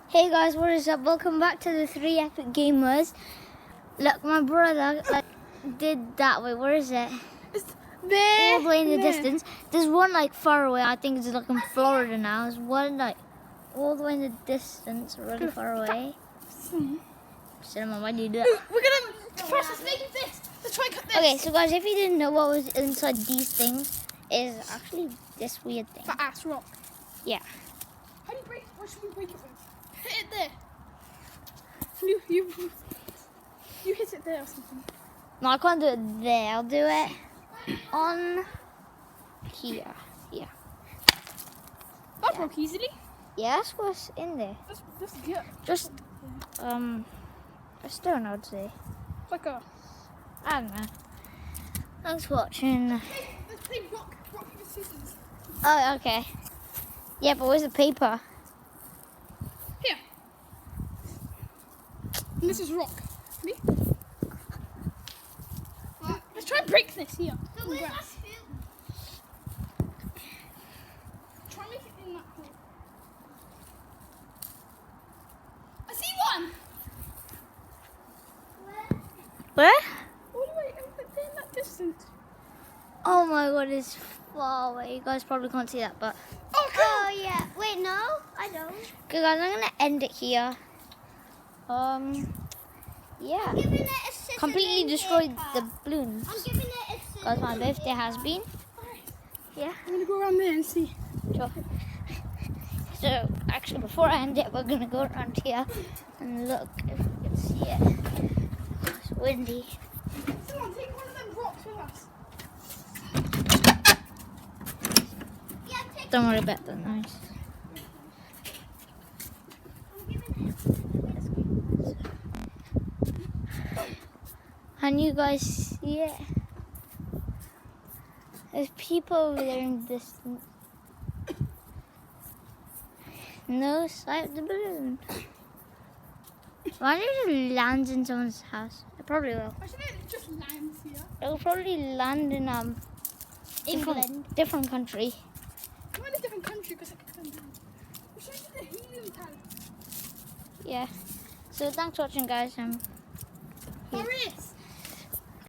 Hey guys, what is up? Welcome back to the 3 Epic Gamers. Look, my brother did that way. Where is it? It's there. All the way in the there. distance. There's one like far away. I think it's like in Florida now. There's one like all the way in the distance, really far away. Cinema, why do you do that? We're gonna first let's make this. Let's try and cut this. Okay, so guys, if you didn't know what was inside these things, is actually this weird thing. Fat ass rock. Yeah. How do you break? Where should we break it with? Hit it there. You hit it there or something. No, I can't do it there. I'll do it on here. Yeah. That broke easily. Yeah, that's what's in there. That's good. Just, I still don't know what to say. It's like a. I don't know. Thanks for watching. Let's play rock paper scissors. Oh, okay. Yeah, but where's the paper? Here. And this is rock. Ready? Let's try and break this here. Try and make it in that hole. I see one. Where? All the way over there in that distance. Oh my god, it's far away. You guys probably can't see that, but... Oh, yeah. Wait, no, I don't. Okay, guys, I'm gonna end it here. Yeah. Completely destroyed the balloons. Guys, my birthday has been. Yeah. I'm gonna go around there and see. Sure. So, actually, before I end it, we're gonna go around here and look if we can see it. It's windy. Someone take one of them rocks with us. Don't worry about the noise. Can you guys see it? There's people over there in the distance. No sight of the balloon. Why don't it land in someone's house? It probably will. Actually, it just lands here. It will probably land in different country. We're in a different country because it could come down. We should do the helium tank. Yeah. So thanks for watching, guys.